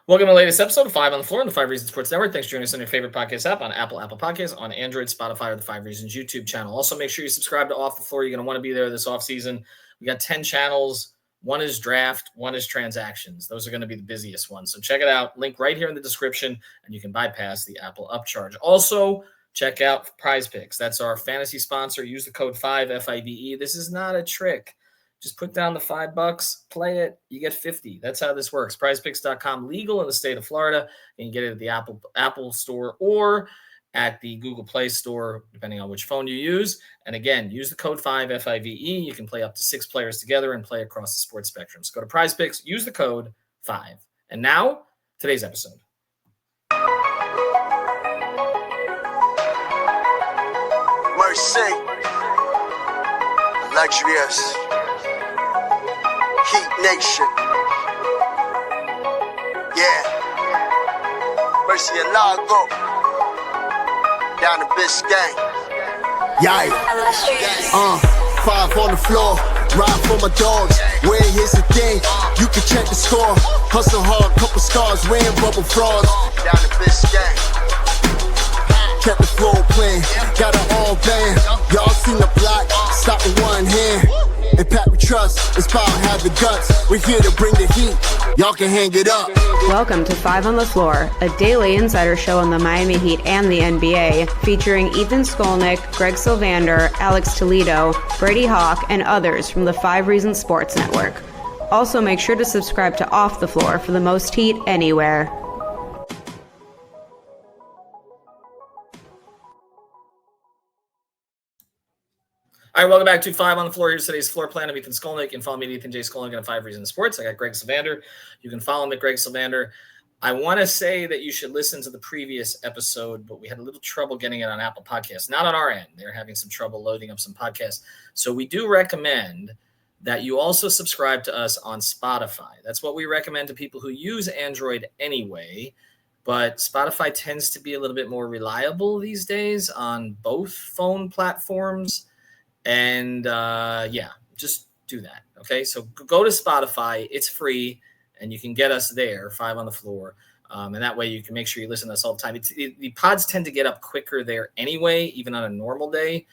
Welcome to the latest episode of Five on the Floor on the Five Reasons Sports Network. Thanks for joining us on your favorite podcast app on Apple Podcasts, on Android, Spotify, or the Five Reasons YouTube channel. Also, make sure you subscribe to Off the Floor. You're going to want to be there this offseason. We got 10 channels. One is draft, one is transactions. Those are going to be the busiest ones. So check it out. Link right here in the description, and you can bypass the Apple upcharge. Also, check out Prize Picks. That's our fantasy sponsor. Use the code 5, F-I-V-E. This is not a trick. Just put down the $5, play it, you get 50. That's how this works. PrizePicks.com, legal in the state of Florida. And you get it at the Apple Store or at the Google Play Store, depending on which phone you use. And again, use the code 5, F-I-V-E. You can play up to 6 players together and play across the sports spectrum. So go to PrizePicks, use the code 5. And now, today's episode. Mercy, luxurious. Heat Nation. Yeah. Mercy and Lago. Down to Biscayne. Yikes. 5 on the floor. Ride for my dogs. Where here's the thing. You can check the score. Hustle hard, couple scars. Wearing bubble frogs. Down to Biscayne. Kept the floor playing. Got it all band. Y'all seen the block. Stop with one hand. And Pat, we trust, it's about have the guts. We're here to bring the heat. Y'all can hang it up. Welcome to Five on the Floor, a daily insider show on the Miami Heat and the NBA, featuring Ethan Skolnick, Greg Sylvander, Alex Toledo, Brady Hawk, and others from the Five Reasons Sports Network. Also, make sure to subscribe to Off the Floor for the most heat anywhere. All right, welcome back to Five on the Floor. Here's today's floor plan of Ethan Skolnick. You can follow me at Ethan J. Skolnick on 5 Reasons Sports. I got Greg Sylvander. You can follow him at Greg Sylvander. I want to say that you should listen to the previous episode, but we had a little trouble getting it on Apple Podcasts. Not on our end. They're having some trouble loading up some podcasts. So we do recommend that you also subscribe to us on Spotify. That's what we recommend to people who use Android anyway. But Spotify tends to be a little bit more reliable these days on both phone platforms. And just do that. Okay. So go to Spotify. It's free and you can get us there, Five on the Floor. And that way you can make sure you listen to us all the time. The pods tend to get up quicker there anyway, even on a normal day.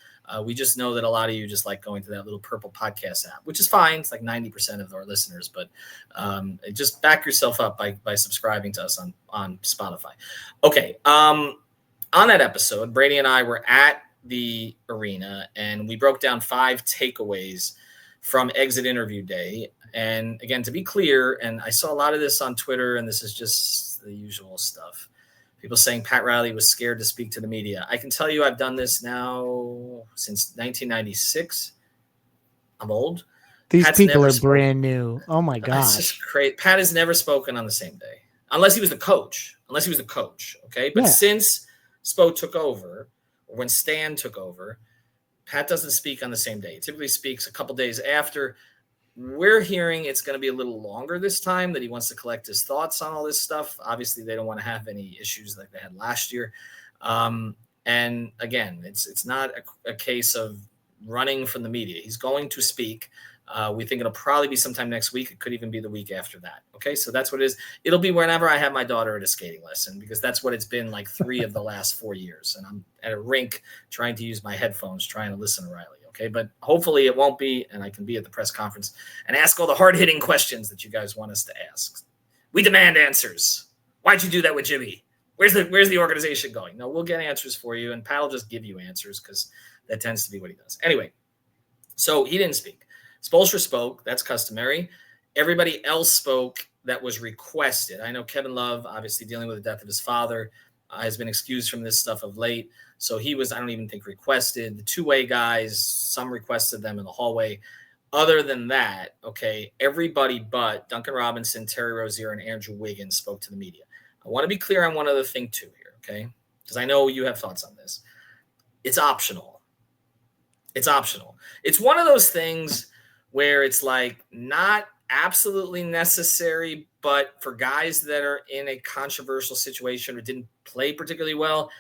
We just know that a lot of you just like going to that little purple podcast app, which is fine. It's like 90% of our listeners, but just back yourself up by subscribing to us on Spotify. Okay. On that episode, Brady and I were at the arena and we broke down 5 takeaways from exit interview day. And again, to be clear, and I saw a lot of this on Twitter, and this is just the usual stuff. People saying Pat Riley was scared to speak to the media. I can tell you I've done this now since 1996. I'm old. These Pat's people are spoken. brand new. Oh my gosh. It's just great. Pat has never spoken on the same day, unless he was the coach. Okay. But since Spo took over, or when Stan took over, Pat doesn't speak on the same day. He typically speaks a couple days after. We're hearing it's going to be a little longer this time, that he wants to collect his thoughts on all this stuff. Obviously, they don't want to have any issues like they had last year. And again, it's not a case of running from the media. He's going to speak. We think it'll probably be sometime next week. It could even be the week after that. Okay, so that's what it is. It'll be whenever I have my daughter at a skating lesson, because that's what it's been like 3 of the last 4 years. And I'm at a rink trying to use my headphones, trying to listen to Riley. Okay, but hopefully it won't be, and I can be at the press conference and ask all the hard-hitting questions that you guys want us to ask. We demand answers. Why'd you do that with Jimmy? Where's the organization going? No, we'll get answers for you, and Pat will just give you answers because that tends to be what he does. Anyway, so he didn't speak. Spoelstra spoke. That's customary. Everybody else spoke that was requested. I know Kevin Love, obviously dealing with the death of his father, has been excused from this stuff of late. So he was, I don't even think, requested. The two-way guys, some requested them in the hallway. Other than that, okay, everybody but Duncan Robinson, Terry Rozier, and Andrew Wiggins spoke to the media. I want to be clear on one other thing too here, okay? Because I know you have thoughts on this. It's optional. It's optional. It's one of those things where it's like not absolutely necessary, but for guys that are in a controversial situation or didn't play particularly well,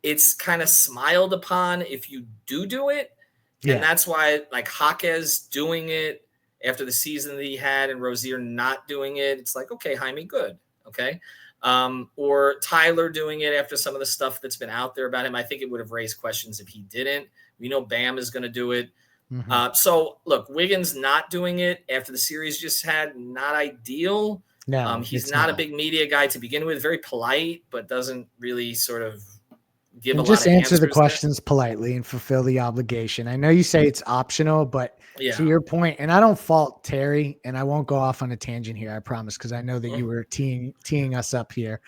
it's kind of smiled upon if you do it. Yeah. And that's why, like, Jaquez doing it after the season that he had and Rozier not doing it, it's like, okay, Jaime, good. Okay. Or Tyler doing it after some of the stuff that's been out there about him. I think it would have raised questions if he didn't. We know Bam is going to do it. So look, Wiggins not doing it after the series just had, not ideal. No, he's not a big media guy to begin with, very polite, but doesn't really sort of give a lot of just answer the answers questions politely and fulfill the obligation. I know you say it's optional, but to your point, and I don't fault Terry, and I won't go off on a tangent here, I promise, because I know that you were teeing us up here.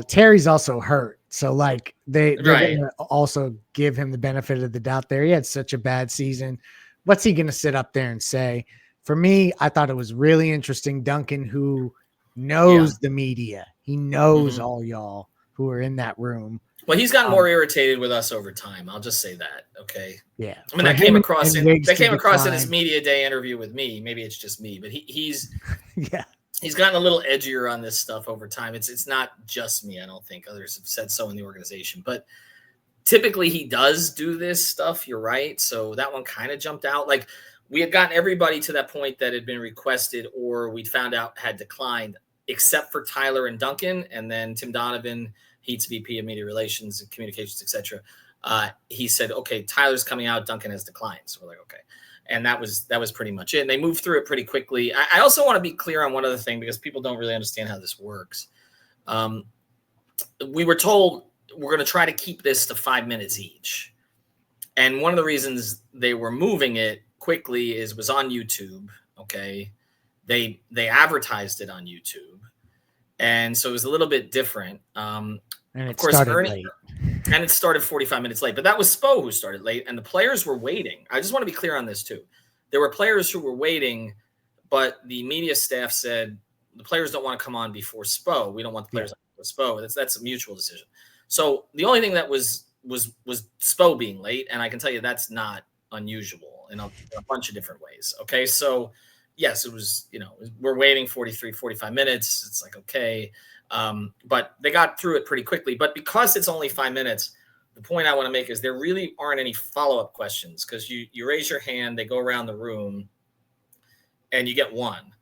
Terry's also hurt. So like they're going to also give him the benefit of the doubt there. He had such a bad season. What's he going to sit up there and say? For me, I thought it was really interesting. Duncan, who knows the media, he knows all y'all who are in that room. Well, he's gotten more irritated with us over time. I'll just say that. Okay. Yeah. I mean, that came across in his media day interview with me. Maybe it's just me, but he's he's gotten a little edgier on this stuff over time. It's not just me. I don't think others have said so in the organization, but typically he does do this stuff. You're right. So that one kind of jumped out. Like we had gotten everybody to that point that had been requested or we'd found out had declined, except for Tyler and Duncan. And then Tim Donovan, Heat's VP of Media Relations and Communications, etc. He said, okay, Tyler's coming out. Duncan has declined. So we're like, okay. And that was pretty much it. And they moved through it pretty quickly. I also want to be clear on one other thing because people don't really understand how this works. We were told we're going to try to keep this to 5 minutes each. And one of the reasons they were moving it quickly was on YouTube. Okay. They advertised it on YouTube. And so it was a little bit different. And of course, late. And it started 45 minutes late, but that was Spo who started late and the players were waiting. I just want to be clear on this too. There were players who were waiting, but the media staff said the players don't want to come on before Spo. We don't want the players before Spo. That's a mutual decision. So the only thing that was Spo being late. And I can tell you that's not unusual in a bunch of different ways. Okay. So yes, it was, we're waiting 43, 45 minutes. It's like, okay. But they got through it pretty quickly. But because it's only 5 minutes, the point I want to make is there really aren't any follow-up questions because you raise your hand, they go around the room, and you get one.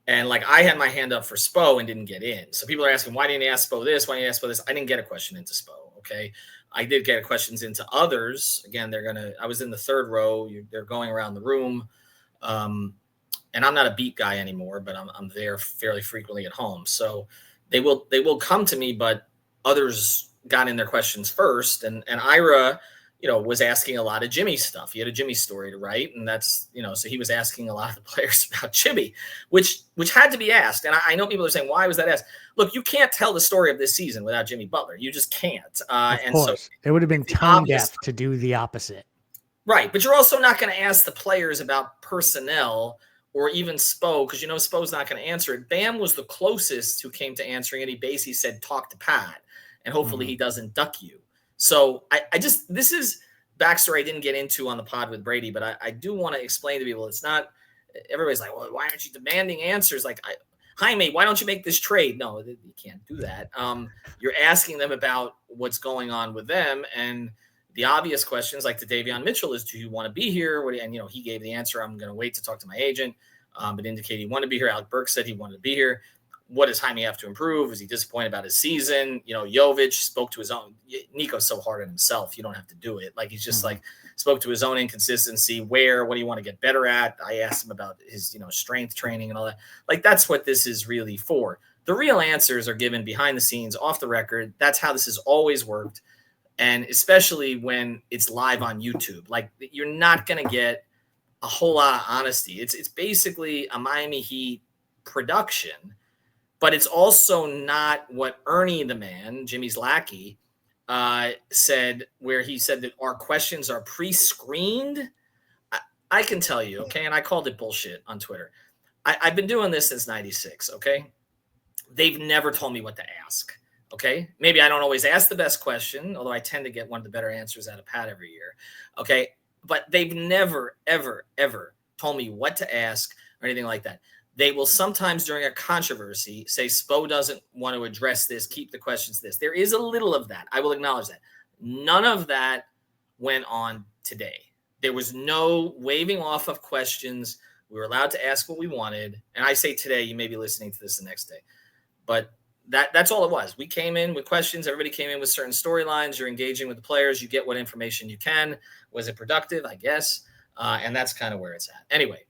And like I had my hand up for Spo and didn't get in. So people are asking, why didn't you ask Spo this? Why didn't you ask Spo this? I didn't get a question into Spo, okay? I did get questions into others. Again, I was in the third row. They're going around the room. And I'm not a beat guy anymore, but I'm there fairly frequently at home. So they will come to me, but others got in their questions first. And Ira, was asking a lot of Jimmy stuff. He had a Jimmy story to write. And that's, so he was asking a lot of the players about Jimmy, which had to be asked. And I know people are saying, why was that asked? Look, you can't tell the story of this season without Jimmy Butler. You just can't. Of course. So it would have been tone deaf to do the opposite. Right. But you're also not going to ask the players about personnel or even Spo, because Spo's not going to answer it. Bam was the closest who came to answering it. He basically said, talk to Pat, and hopefully he doesn't duck you. So this is backstory I didn't get into on the pod with Brady, but I do want to explain to people, it's not, everybody's like, well, why aren't you demanding answers? Like, Jaime, why don't you make this trade? No, you can't do that. You're asking them about what's going on with them, and the obvious questions like to Davion Mitchell is, do you want to be here? And, he gave the answer, I'm going to wait to talk to my agent. But indicated he wanted to be here. Alec Burks said he wanted to be here. What does Jaime have to improve? Is he disappointed about his season? Jovic spoke to his own. Nico's so hard on himself. You don't have to do it. Like, he's just spoke to his own inconsistency. What do you want to get better at? I asked him about his, strength training and all that. Like, that's what this is really for. The real answers are given behind the scenes, off the record. That's how this has always worked. And especially when it's live on YouTube, like, you're not going to get a whole lot of honesty. It's basically a Miami Heat production, but it's also not what Ernie the man, Jimmy's lackey, said, where he said that our questions are pre-screened. I can tell you, okay, and I called it bullshit on Twitter. I've been doing this since 96, okay? They've never told me what to ask, okay? Maybe I don't always ask the best question, although I tend to get one of the better answers out of Pat every year, okay? But they've never, ever, ever told me what to ask or anything like that. They will sometimes during a controversy say Spo doesn't want to address this, keep the questions this. There is a little of that. I will acknowledge that. None of that went on today. There was no waving off of questions. We were allowed to ask what we wanted. And I say today, you may be listening to this the next day. But That's all it was. We came in with questions. Everybody came in with certain storylines. You're engaging with the players. You get what information you can. Was it productive? I guess. And that's kind of where it's at. Anyway,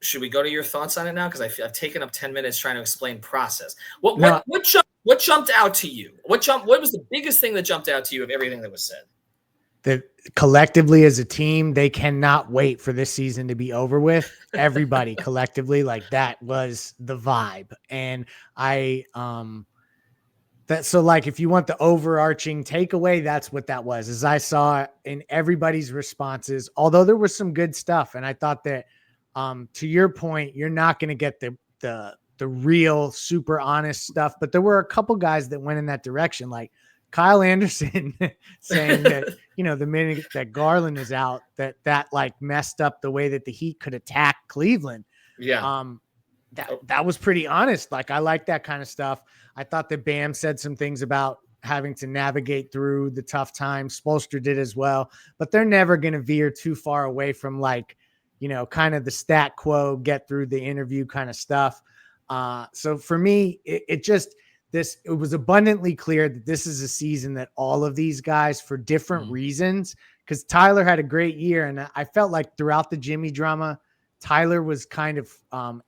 should we go to your thoughts on it now? Because I've taken up 10 minutes trying to explain process. What jumped out to you? What was the biggest thing that jumped out to you of everything that was said? That collectively as a team, they cannot wait for this season to be over with. Everybody collectively, like that was the vibe. And so like, if you want the overarching takeaway, that's what that was, as I saw in everybody's responses, although there was some good stuff. And I thought that, to your point, you're not going to get the real super honest stuff, but there were a couple guys that went in that direction. Like Kyle Anderson saying that, the minute that Garland is out, that like messed up the way that the Heat could attack Cleveland. Yeah. That was pretty honest. Like, I like that kind of stuff. I thought that Bam said some things about having to navigate through the tough times. Spoelstra did as well, but they're never going to veer too far away from like, kind of the stat quo, get through the interview kind of stuff. So for me, it was abundantly clear that this is a season that all of these guys, for different reasons, because Tyler had a great year. And I felt like throughout the Jimmy drama, Tyler was kind of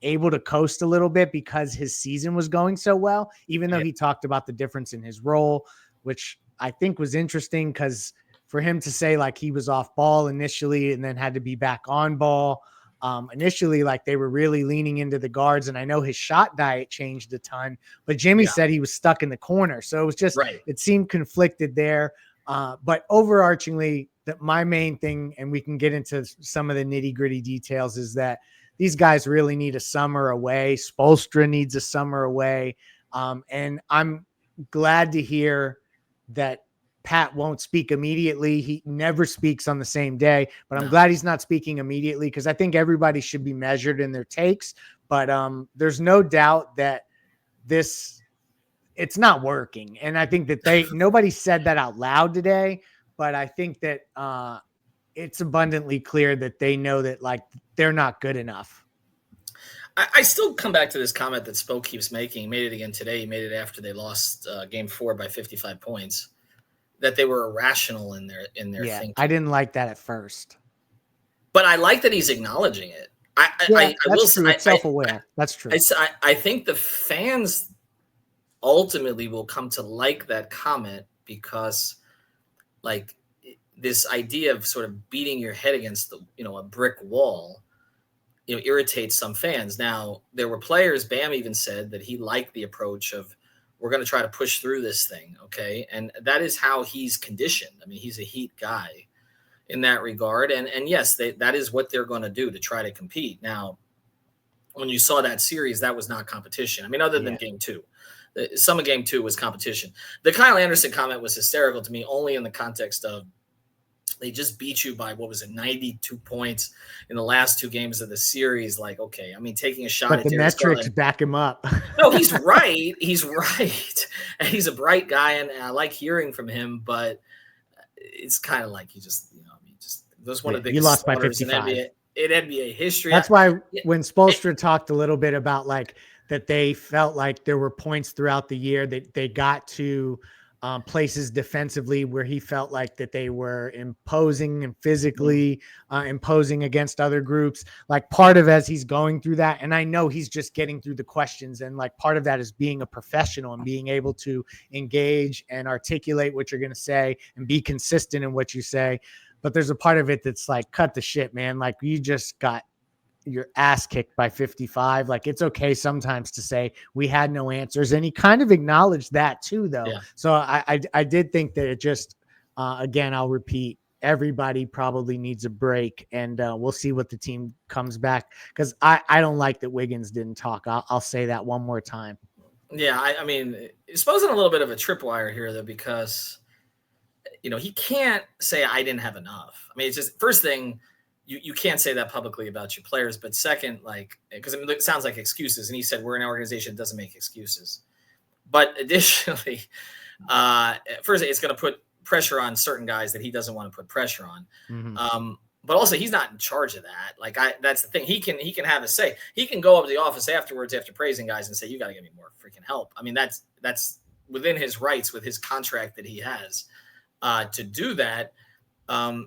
able to coast a little bit because his season was going so well, even though he talked about the difference in his role, which I think was interesting, because for him to say like he was off ball initially and then had to be back on ball. Initially, like they were really leaning into the guards, and I know his shot diet changed a ton, but Jimmy said he was stuck in the corner. So it was just, It seemed conflicted there. But overarchingly, my main thing, and we can get into some of the nitty gritty details, is that these guys really need a summer away. Spoelstra needs a summer away. And I'm glad to hear that Pat won't speak immediately. He never speaks on the same day, but I'm glad he's not speaking immediately, because I think everybody should be measured in their takes. But there's no doubt that it's not working. And I think that nobody said that out loud today, but I think that it's abundantly clear that they know that like they're not good enough. I still come back to this comment that Spo keeps making. He made it again today. He made it after they lost game 4 by 55 points. That they were irrational in their thinking. I didn't like that at first, but I like that he's acknowledging it. I will say, self-aware. That's true. I think the fans ultimately will come to like that comment, because like this idea of sort of beating your head against a brick wall, irritates some fans. Now, there were players, Bam even said that he liked the approach of, we're going to try to push through this thing. Okay. And that is how he's conditioned. I mean, he's a Heat guy in that regard. And yes, that is what they're going to do to try to compete. Now, when you saw that series, that was not competition. I mean, other than game 2, some of game 2 was competition. The Kyle Anderson comment was hysterical to me, only in the context of they just beat you by, 92 points in the last 2 games of the series. Like, okay, I mean, taking a shot at the metrics back him up. No, he's right. He's right. And he's a bright guy, and I like hearing from him, but it's kind of like he just, those one of the biggest. You lost by 55 in NBA history. That's why when Spoelstra talked a little bit about like that, they felt like there were points throughout the year that they got to places defensively where he felt like that they were imposing and physically imposing against other groups. Like part of as he's going through that, and I know he's just getting through the questions, and like part of that is being a professional and being able to engage and articulate what you're going to say and be consistent in what you say. But there's a part of it that's like, cut the shit, man. Like you just got your ass kicked by 55. Like it's okay sometimes to say we had no answers. And he kind of acknowledged that too, though. Yeah. So I did think that it just, again, I'll repeat, everybody probably needs a break, and we'll see what the team comes back. Cause I don't like that Wiggins didn't talk. I'll say that one more time. Yeah. I mean, it's posing a little bit of a tripwire here though, because he can't say I didn't have enough. I mean, it's just first thing, you can't say that publicly about your players, but second, like, because it sounds like excuses. And he said, we're an organization that doesn't make excuses. But additionally, first, it's going to put pressure on certain guys that he doesn't want to put pressure on. Mm-hmm. but also he's not in charge of that. Like that's the thing. He can have a say. He can go up to the office afterwards after praising guys and say, you got to give me more freaking help. I mean, that's within his rights with his contract that he has to do that.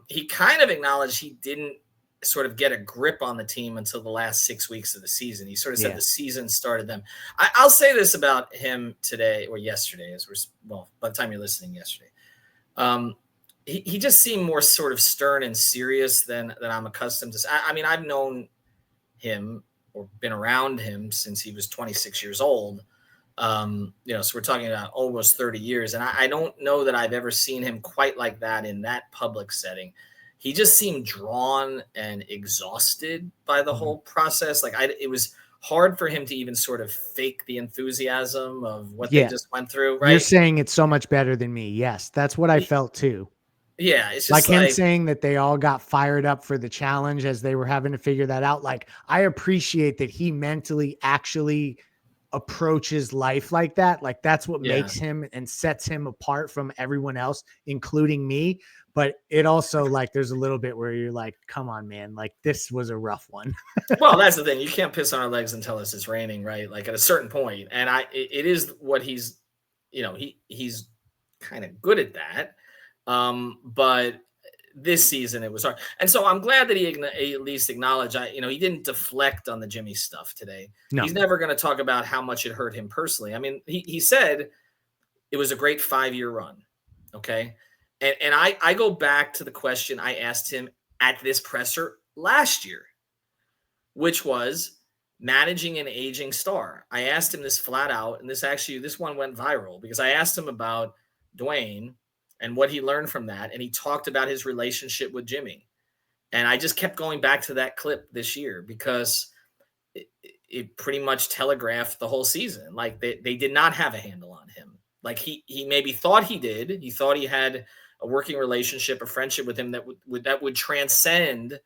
He kind of acknowledged he didn't sort of get a grip on the team until the last 6 weeks of the season. He sort of said the season started them. I'll say this about him today or yesterday, by the time you're listening yesterday. He just seemed more sort of stern and serious than I'm accustomed to. I mean, I've known him or been around him since he was 26 years old. So we're talking about almost 30 years. And I don't know that I've ever seen him quite like that in that public setting. He just seemed drawn and exhausted by the whole process. Like it was hard for him to even sort of fake the enthusiasm of what they just went through. Right. You're saying it's so much better than me. Yes. That's what I felt too. Yeah. It's just like him saying that they all got fired up for the challenge as they were having to figure that out. Like, I appreciate that he mentally actually approaches life like that. Like that's what makes him and sets him apart from everyone else, including me. But it also, like, there's a little bit where you're like, come on, man, like this was a rough one. Well, that's the thing. You can't piss on our legs and tell us it's raining, right? Like at a certain point. And it is what he's kind of good at that. But this season it was hard. And so I'm glad that he at least acknowledged, he didn't deflect on the Jimmy stuff today. No. He's never going to talk about how much it hurt him personally. I mean, he said it was a great 5-year run. Okay. And I go back to the question I asked him at this presser last year, which was managing an aging star. I asked him this flat out, and this one went viral because I asked him about Dwayne and what he learned from that. And he talked about his relationship with Jimmy. And I just kept going back to that clip this year because it pretty much telegraphed the whole season. Like they did not have a handle on him. Like he maybe thought he did. He thought he had a working relationship, a friendship with him that would transcend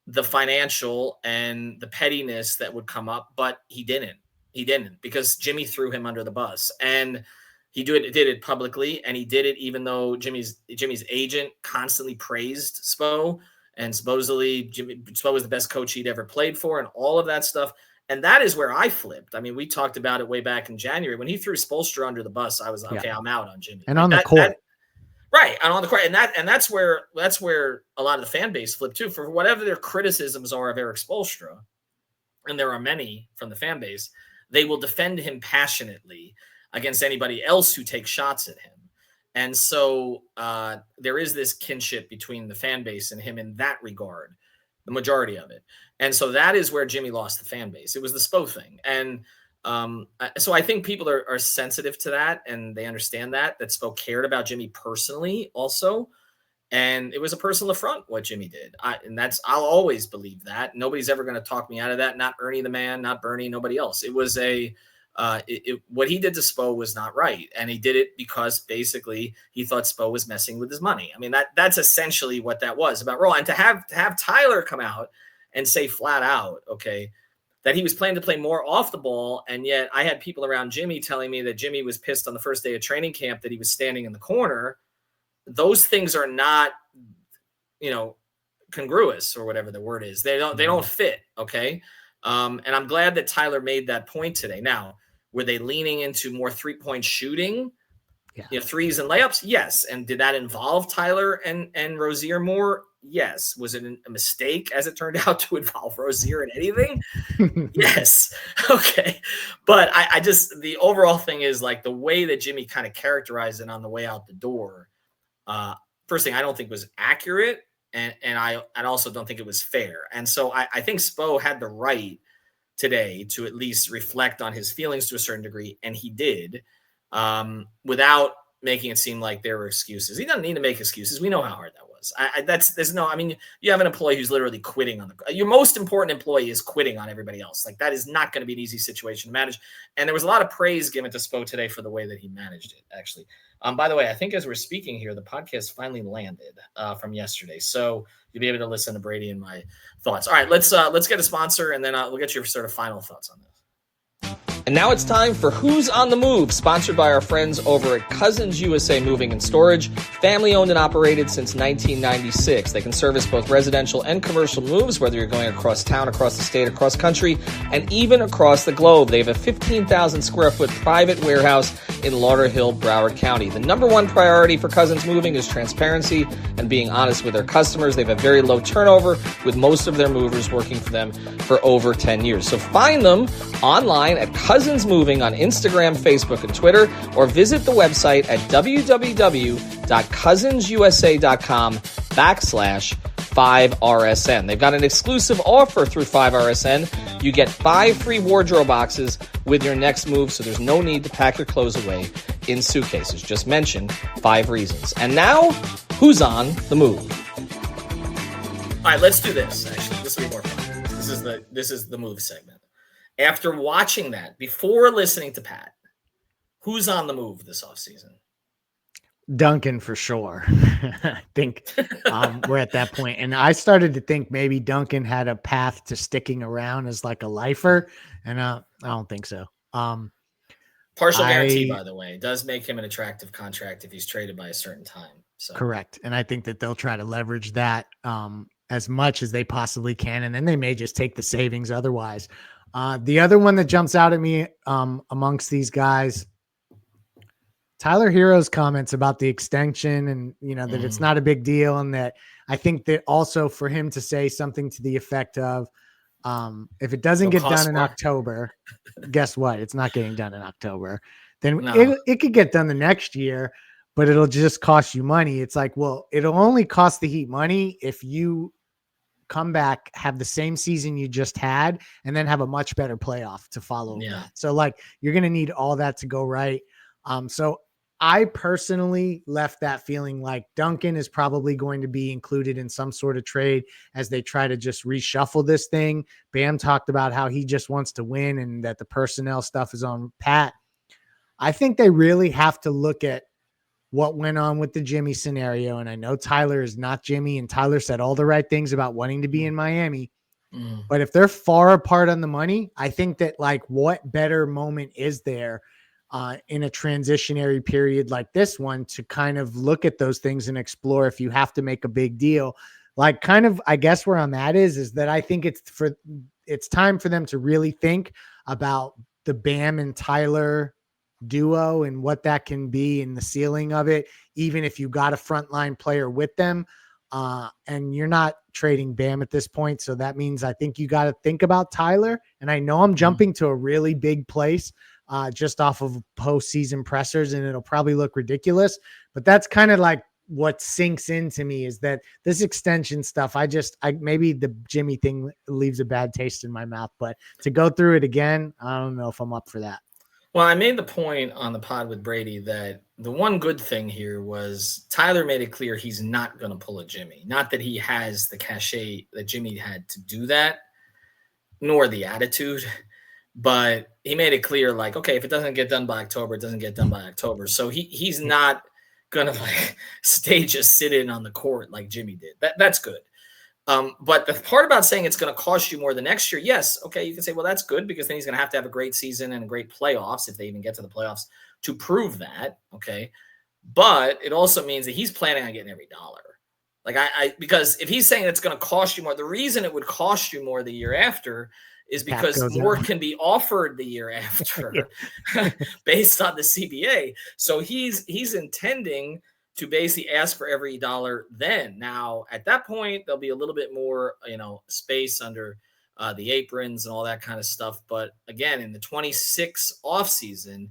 the financial and the pettiness that would come up, but he didn't because Jimmy threw him under the bus, and he did it publicly. And he did it even though Jimmy's agent constantly praised Spo, and supposedly Spo was the best coach he'd ever played for and all of that stuff. And that is where I flipped. I mean, we talked about it way back in January when he threw Spoelstra under the bus. I was like, okay, I'm out on Jimmy. And on the court. Right. And on the court. And that's where a lot of the fan base flipped too. For whatever their criticisms are of Erik Spoelstra, and there are many from the fan base, they will defend him passionately against anybody else who takes shots at him. And so there is this kinship between the fan base and him in that regard, the majority of it. And so that is where Jimmy lost the fan base. It was the Spo thing. And so I think people are sensitive to that, and they understand that Spo cared about Jimmy personally also. And it was a personal affront what Jimmy did. I'll always believe that. Nobody's ever going to talk me out of that. Not Ernie the man, not Bernie, nobody else. It was what he did to Spo was not right. And he did it because basically he thought Spo was messing with his money. I mean, that's essentially what that was about Roll. And to have Tyler come out and say flat out, okay, that he was planning to play more off the ball. And yet I had people around Jimmy telling me that Jimmy was pissed on the first day of training camp that he was standing in the corner. Those things are not, congruous or whatever the word is. They don't fit. Okay. And I'm glad that Tyler made that point today. Now, were they leaning into more 3-point shooting, threes and layups? Yes. And did that involve Tyler and Rozier more? Yes. Was it a mistake, as it turned out, to involve Rozier in anything? Yes. Okay. But I just, the overall thing is like the way that Jimmy kind of characterized it on the way out the door. First thing, I don't think was accurate. And I also don't think it was fair. And so I think Spo had the right today to at least reflect on his feelings to a certain degree. And he did, without making it seem like there were excuses. He doesn't need to make excuses. We know how hard that was. You have an employee who's literally quitting your most important employee is quitting on everybody else. Like that is not going to be an easy situation to manage. And there was a lot of praise given to Spo today for the way that he managed it, actually. By the way, I think as we're speaking here, the podcast finally landed from yesterday. So you'll be able to listen to Brady and my thoughts. All right, let's get a sponsor, and then we'll get your sort of final thoughts on this. And now it's time for Who's on the Move, sponsored by our friends over at Cousins USA Moving and Storage, family owned and operated since 1996. They can service both residential and commercial moves, whether you're going across town, across the state, across country, and even across the globe. They have a 15,000 square foot private warehouse in Lauderhill, Broward County. The number one priority for Cousins Moving is transparency and being honest with their customers. They have a very low turnover, with most of their movers working for them for over 10 years. So find them online at Cousins Moving on Instagram, Facebook, and Twitter, or visit the website at www.cousinsusa.com/5RSN. They've got an exclusive offer through 5RSN. You get 5 free wardrobe boxes with your next move, so there's no need to pack your clothes away in suitcases. Just mention 5 reasons. And now, who's on the move? All right, let's do this. Actually, this will be more fun. This is the move segment. After watching that, before listening to Pat, who's on the move this offseason? Duncan for sure. I think we're at that point. And I started to think maybe Duncan had a path to sticking around as like a lifer. And I don't think so. Partial guarantee, by the way, does make him an attractive contract if he's traded by a certain time. So. Correct. And I think that they'll try to leverage that as much as they possibly can. And then they may just take the savings otherwise. The other one that jumps out at me amongst these guys, Tyler Hero's comments about the extension and, that it's not a big deal. And that I think that also for him to say something to the effect of, if it doesn't get done in October, guess what? It's not getting done in October. Then it could get done the next year, but it'll just cost you money. It's like, well, it'll only cost the Heat money if you come back, have the same season you just had, and then have a much better playoff to follow. Yeah. So like, you're going to need all that to go right. So I personally left that feeling like Duncan is probably going to be included in some sort of trade as they try to just reshuffle this thing. Bam talked about how he just wants to win and that the personnel stuff is on Pat. I think they really have to look at what went on with the Jimmy scenario. And I know Tyler is not Jimmy, and Tyler said all the right things about wanting to be in Miami. But if they're far apart on the money, I think that like what better moment is there in a transitionary period like this one to kind of look at those things and explore if you have to make a big deal. Like kind of, I guess where I'm at is that I think it's time for them to really think about the Bam and Tyler duo and what that can be in the ceiling of it, even if you got a frontline player with them. And you're not trading Bam at this point. So that means I think you got to think about Tyler. And I know I'm jumping to a really big place just off of postseason pressers, and it'll probably look ridiculous, but that's kind of like what sinks into me is that this extension stuff, I maybe the Jimmy thing leaves a bad taste in my mouth, but to go through it again, I don't know if I'm up for that. Well, I made the point on the pod with Brady that the one good thing here was Tyler made it clear he's not going to pull a Jimmy. Not that he has the cachet that Jimmy had to do that, nor the attitude, but he made it clear, like, okay, if it doesn't get done by October, it doesn't get done by October. So he's not going to like stage a sit-in on the court like Jimmy did. That's good. But the part about saying it's going to cost you more the next year, yes, okay, you can say, well, that's good because then he's going to have a great season and great playoffs if they even get to the playoffs to prove that, okay? But it also means that he's planning on getting every dollar. Like because if he's saying it's going to cost you more, the reason it would cost you more the year after is because more can be offered the year after based on the CBA. So he's intending to basically ask for every dollar then. Now, at that point, there'll be a little bit more, space under the aprons and all that kind of stuff. But again, in the 26 offseason,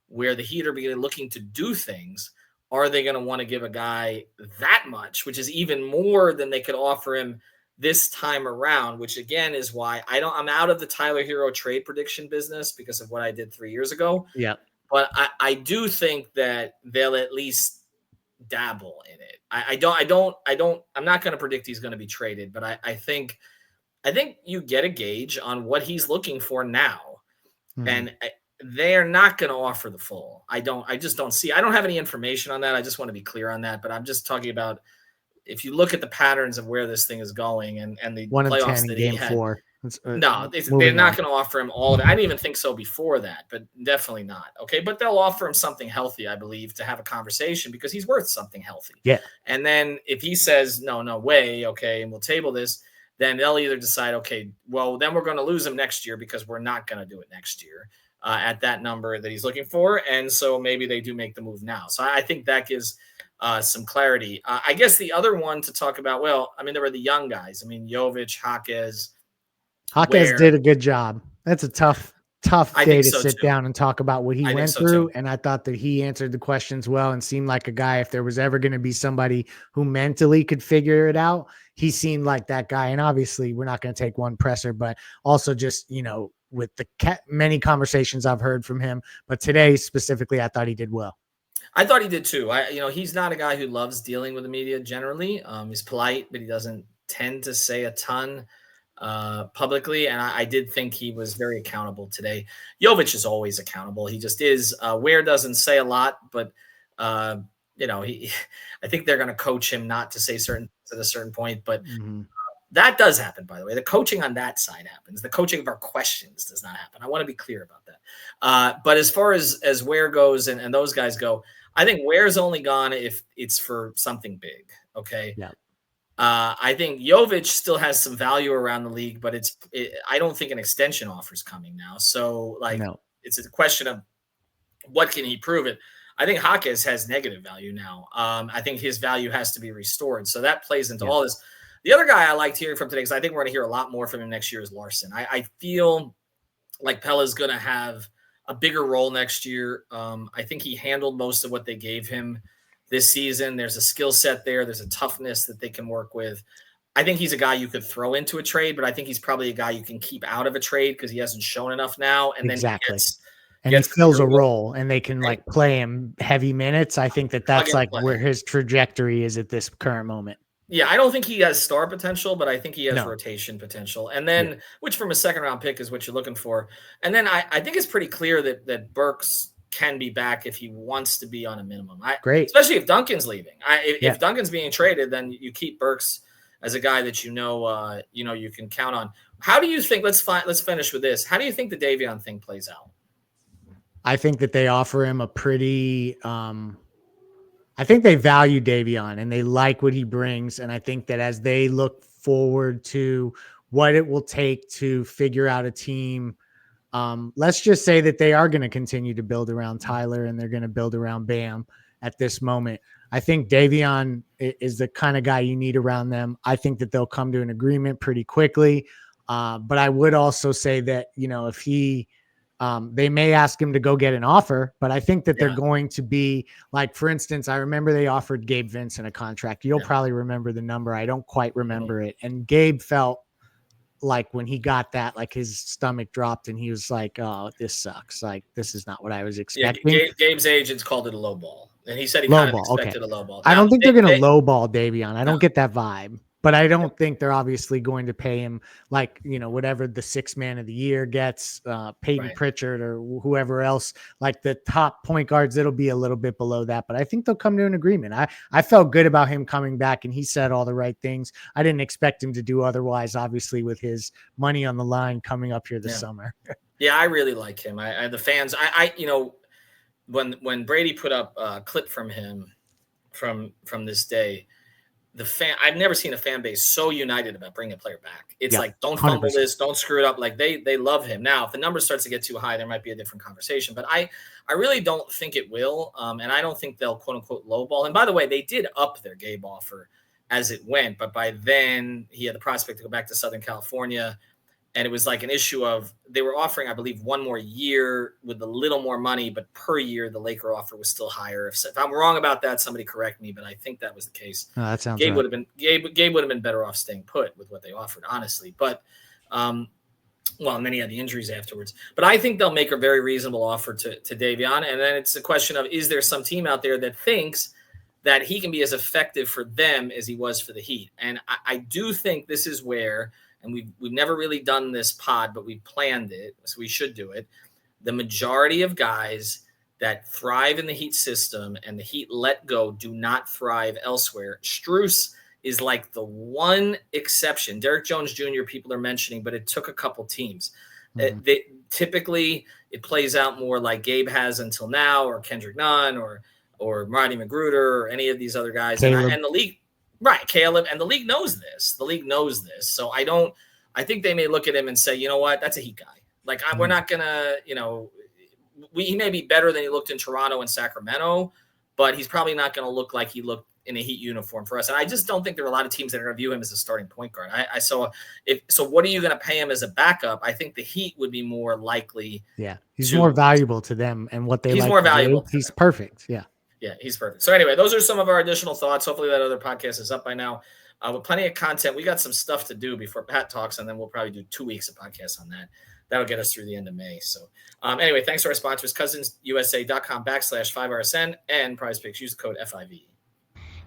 where the Heat are beginning looking to do things, are they going to want to give a guy that much, which is even more than they could offer him this time around, which again is why I'm out of the Tyler Hero trade prediction business because of what I did 3 years ago. Yeah. But I do think that they'll at least dabble in it. I'm not going to predict he's going to be traded, but I think you get a gauge on what he's looking for now. Mm-hmm. And they're not going to offer the full. I just don't see, I don't have any information on that. I just want to be clear on that, but I'm just talking about if you look at the patterns of where this thing is going and the 1 of playoffs 10 that in he game had, 4. no, they're not going to offer him all of it. I didn't even think so before that, but definitely not. Okay. But they'll offer him something healthy, I believe, to have a conversation because he's worth something healthy. Yeah. And then if he says, no way, okay, and we'll table this, then they'll either decide, okay, well, then we're going to lose him next year because we're not going to do it next year at that number that he's looking for. And so maybe they do make the move now. So I think that gives some clarity. I guess the other one to talk about, well, I mean, there were the young guys. I mean, Jovic, Jaquez did a good job. That's a tough day to sit down and talk about what he went through. And I thought that he answered the questions well and seemed like a guy, if there was ever going to be somebody who mentally could figure it out, he seemed like that guy. And obviously we're not going to take one presser, but also just, with the many conversations I've heard from him, but today specifically, I thought he did well. I thought he did too. He's not a guy who loves dealing with the media generally. He's polite, but he doesn't tend to say a ton publicly. And I did think he was very accountable today. Jovic is always accountable. He just is. Ware doesn't say a lot, but I think they're going to coach him not to say certain at a certain point, but that does happen, by the way. The coaching on that side happens. The coaching of our questions does not happen. I want to be clear about that. But as far as Ware goes and those guys go, I think Ware's only gone if it's for something big. Okay. Yeah. I think Jovic still has some value around the league, but I don't think an extension offer is coming now. So it's a question of what can he prove it. I think Jaquez has negative value now. I think his value has to be restored. So that plays into all this. The other guy I liked hearing from today, because I think we're going to hear a lot more from him next year, is Larson. I feel like Pella's going to have a bigger role next year. I think he handled most of what they gave him this season. There's a skill set there. There's a toughness that they can work with. I think he's a guy you could throw into a trade, but I think he's probably a guy you can keep out of a trade because he hasn't shown enough now. And then he fills a role and they can play him heavy minutes. I think that's where his trajectory is at this current moment. Yeah, I don't think he has star potential, but I think he has rotation potential. And then, which from a second-round pick is what you're looking for. And then I think it's pretty clear that Burks can be back if he wants to be on a minimum. Great. Especially if Duncan's leaving. If Duncan's being traded, then you keep Burks as a guy that you can count on. How do you think, let's finish with this. How do you think the Davion thing plays out? I think that they offer him a pretty I think they value Davion and they like what he brings. And I think that as they look forward to what it will take to figure out a team, let's just say that they are going to continue to build around Tyler and they're going to build around Bam at this moment. I think Davion is the kind of guy you need around them. I think that they'll come to an agreement pretty quickly. But I would also say that, if he, they may ask him to go get an offer, but I think that they're going to be like, for instance, I remember they offered Gabe Vincent a contract. You'll probably remember the number. I don't quite remember it. And Gabe felt like when he got that, like his stomach dropped and he was like, oh, this sucks. Like, this is not what I was expecting. Yeah, Gabe's agents called it a low ball. And he said he kind of expected a low ball. I don't think they're going to low ball Davion. I don't get that vibe. But I don't think they're obviously going to pay him whatever the 6th man of the year gets, Peyton Pritchard or whoever else, like the top point guards, it'll be a little bit below that. But I think they'll come to an agreement. I felt good about him coming back and he said all the right things. I didn't expect him to do otherwise, obviously, with his money on the line coming up here this summer. Yeah, I really like him. The fans, when Brady put up a clip from him from this day, I've never seen a fan base so united about bringing a player back. It's like, don't fumble 100%. This, don't screw it up. Like they love him. Now, if the number starts to get too high, there might be a different conversation, but I really don't think it will. And I don't think they'll quote unquote lowball. And by the way, they did up their Gabe offer as it went, but by then he had the prospect to go back to Southern California. And it was like an issue of they were offering, I believe, 1 more year with a little more money, but per year, the Laker offer was still higher. If I'm wrong about that, somebody correct me, but I think that was the case. Oh, that sounds Gabe right. Gabe would have been better off staying put with what they offered, honestly. But, and then he had the injuries afterwards. But I think they'll make a very reasonable offer to Davion. And then it's a question of, is there some team out there that thinks that he can be as effective for them as he was for the Heat? And I do think this is where – and we've never really done this pod, but we planned it, so we should do it. The majority of guys that thrive in the Heat system and the Heat let go do not thrive elsewhere. Strus is like the one exception. Derek Jones Jr. people are mentioning, but it took a couple teams. Typically, it plays out more like Gabe has until now, or Kendrick Nunn, or Marty Magruder, or any of these other guys. And the league, right, Caleb, and the league knows this. The league knows this. So I think they may look at him and say, you know what, that's a Heat guy. Like, we're not going to, he may be better than he looked in Toronto and Sacramento, but he's probably not going to look like he looked in a Heat uniform for us. And I just don't think there are a lot of teams that are going to view him as a starting point guard. So what are you going to pay him as a backup? I think the Heat would be more likely. Yeah. He's more valuable to them and what they he's like more valuable. He's perfect. Yeah. Yeah, he's perfect. So anyway, those are some of our additional thoughts. Hopefully that other podcast is up by now. With plenty of content. We got some stuff to do before Pat talks, and then we'll probably do 2 weeks of podcasts on that. That'll get us through the end of May. So anyway, thanks to our sponsors, cousinsusa.com/5RSN and Prize Picks. Use the code FIV.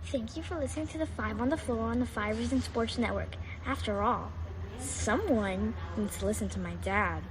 Thank you for listening to the 5 on the Floor on the 5 Reasons Sports Network. After all, someone needs to listen to my dad.